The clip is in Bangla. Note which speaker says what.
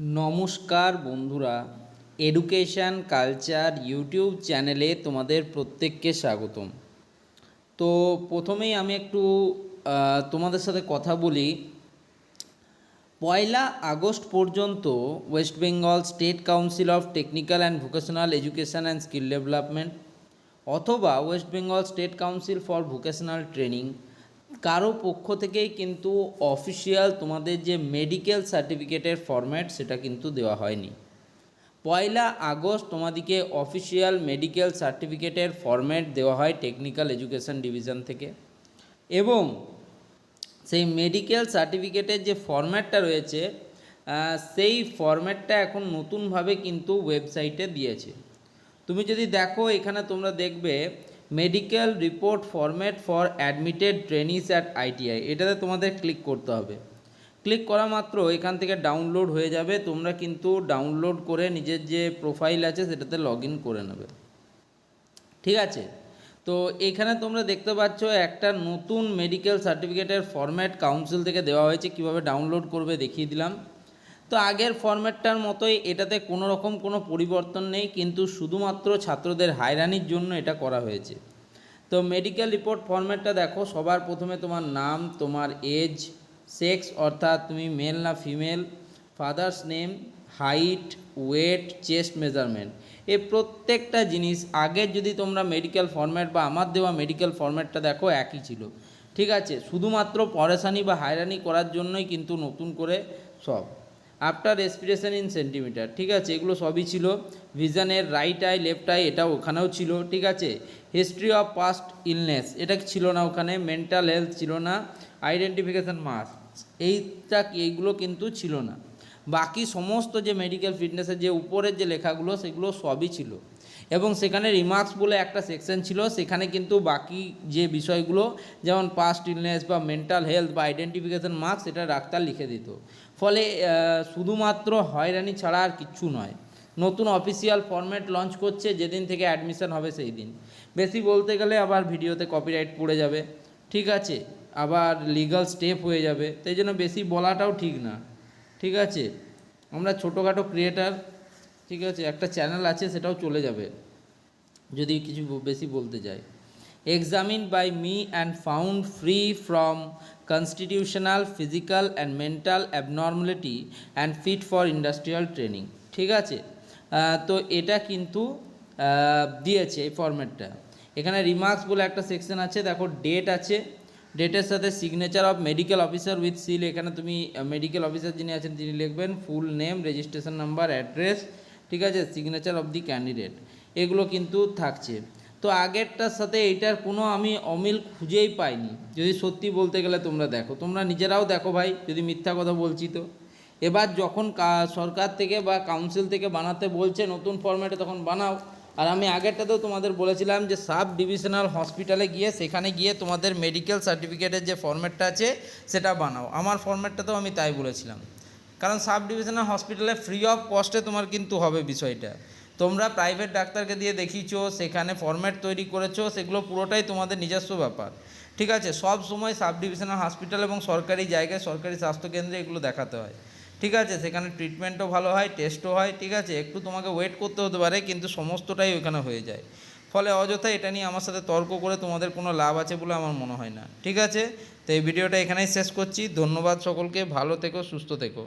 Speaker 1: নমস্কার বন্ধুরা, এডুকেশান কালচার ইউটিউব চ্যানেলে তোমাদের প্রত্যেককে স্বাগতম। তো প্রথমেই আমি একটু তোমাদের সাথে কথা বলি। 1 আগস্ট পর্যন্ত West Bengal state council of technical and vocational education and skill development অথবা West Bengal state council for vocational training কারো পক্ষ থেকেই কিন্তু অফিসিয়াল তোমাদের যে মেডিকেল সার্টিফিকেটের ফরম্যাট সেটা কিন্তু দেওয়া হয়নি। 1 আগস্ট তোমাদেরকে অফিসিয়াল মেডিকেল সার্টিফিকেটের ফরম্যাট দেওয়া হয় টেকনিক্যাল এডুকেশান ডিভিশন থেকে, এবং সেই মেডিকেল সার্টিফিকেটের যে ফরম্যাটটা রয়েছে সেই ফরম্যাটটা এখন নতুনভাবে কিন্তু ওয়েবসাইটে দিয়েছে। তুমি যদি দেখো, এখানে তোমরা দেখবে medical report format for admitted ট্রেনিস at ITI, এটাতে তোমাদের ক্লিক করতে হবে। ক্লিক করা মাত্র এখান থেকে ডাউনলোড হয়ে যাবে। তোমরা কিন্তু ডাউনলোড করে নিজের যে প্রোফাইল আছে সেটাতে লগ ইন করে নেবে, ঠিক আছে। তো এখানে তোমরা দেখতে পাচ্ছ একটা নতুন মেডিকেল সার্টিফিকেটের ফরম্যাট কাউন্সিল থেকে দেওয়া হয়েছে। কিভাবে ডাউনলোড করবে দেখিয়ে দিলাম। তো আগের ফরম্যাটটার মতোই, এটাতে কোনো রকম কোনো পরিবর্তন নেই, কিন্তু শুধুমাত্র ছাত্রদের হয়রানির জন্য এটা করা হয়েছে। তো মেডিকেল রিপোর্ট ফরম্যাটটা দেখো, সবার প্রথমে তোমার নাম, তোমার এজ, সেক্স অর্থাৎ তুমি মেল না female, father's name, height, weight, chest measurement, এই প্রত্যেকটা জিনিস আগের যদি তোমরা মেডিকেল ফরম্যাট বা আমার দেওয়া মেডিকেল ফরম্যাটটা দেখো একই ছিল, ঠিক আছে। শুধুমাত্র পরেশানি বা হয়রানি করার জন্যই কিন্তু নতুন করে সব। আফটার রেসপিরেশন ইন সেন্টিমিটার, ঠিক আছে, এগুলো সবই ছিল। ভিশনের রাইট আই লেফট আই এটা ওখানেও ছিল, ঠিক আছে। হিস্ট্রি অফ পাস্ট ইলনেস এটা ছিল না ওখানে। মেন্টাল হেলথ ছিল না। আইডেন্টিফিকেশান মার্কস এইগুলো কিন্তু ছিল না। বাকি সমস্ত যে মেডিকেল ফিটনেসের যে উপরের যে লেখাগুলো সেগুলো সবই ছিল, এবং সেখানে রিমার্কস বলে একটা সেকশন ছিল। সেখানে কিন্তু বাকি যে বিষয়গুলো যেমন পাস্ট ইলনেস বা মেন্টাল হেলথ বা আইডেন্টিফিকেশান মার্কস এটা ডাক্তার লিখে দিত। ফলে শুধুমাত্র হয়রানি ছাড়া আর কিচ্ছু নয়। নতুন অফিসিয়াল ফরম্যাট লঞ্চ করছে যেদিন থেকে অ্যাডমিশন হবে সেই দিন। বেশি বলতে গেলে আবার ভিডিওতে কপিরাইট পড়ে যাবে, ঠিক আছে, আবার লিগাল স্টেপ হয়ে যাবে, তাই জন্য বেশি বলাটাও ঠিক না, ঠিক আছে। আমরা ছোটোখাটো ক্রিয়েটার, ঠিক আছে, একটা চ্যানেল আছে সেটাও চলে যাবে যদি কিছু বেশি বলতে যাই। Examined by me and found free from constitutional physical and mental abnormality and fit for industrial training, ঠিক আছে। তো এটা কিন্তু দিয়েছে এই ফরম্যাটটা। এখানে রিমার্কস বলে একটা সেকশন আছে, দেখো ডেট আছে, ডেটের সাথে signature of medical officer with seal. এখানে তুমি মেডিকেল অফিসার যিনি আছেন তিনি লিখবেন, full name, registration number, address, ঠিক আছে, সিগনেচার অফ দি ক্যান্ডিডেট, এগুলো কিন্তু থাকছে। তো আগেরটার সাথে এইটার কোনো আমি অমিল খুঁজেই পাইনি, যদি সত্যি বলতে গেলে। তোমরা দেখো, তোমরা নিজেরাও দেখো ভাই, যদি মিথ্যা কথা বলছি তো। এবার যখন সরকার থেকে বা কাউন্সিল থেকে বানাতে বলছে নতুন ফরম্যাটে, তখন বানাও। আর আমি আগেরটাতেও তোমাদের বলেছিলাম যে সাব ডিভিশনাল হসপিটালে গিয়ে সেখানে গিয়ে তোমাদের মেডিকেল সার্টিফিকেটের যে ফরম্যাটটা আছে সেটা বানাও। আমার ফরম্যাটটাতেও আমি তাই বলেছিলাম, কারণ সাব ডিভিশনাল হসপিটালে ফ্রি অফ কস্টে তোমার কিন্তু হবে বিষয়টা। তোমরা প্রাইভেট ডাক্তারকে দিয়ে দেখিয়েছো, সেখানে ফরম্যাট তৈরি করেছো, সেগুলো পুরোটাই তোমাদের নিজস্ব ব্যাপার, ঠিক আছে। সব সময় সাব ডিভিশনাল হসপিটাল এবং সরকারি জায়গায়, সরকারি স্বাস্থ্যকেন্দ্রে এগুলো দেখাতে হয়, ঠিক আছে। সেখানে ট্রিটমেন্টও ভালো হয়, টেস্টও হয়, ঠিক আছে। একটু তোমাকে ওয়েট করতে হতে পারে, কিন্তু সমস্তটাই ওইখানে হয়ে যায়। ফলে অযথা এটা নিয়ে আমার সাথে তর্ক করে তোমাদের কোনো লাভ আছে বলে আমার মনে হয় না, ঠিক আছে। তো এই ভিডিওটা এখানেই শেষ করছি। ধন্যবাদ সকলকে, ভালো থেকো, সুস্থ থেকো।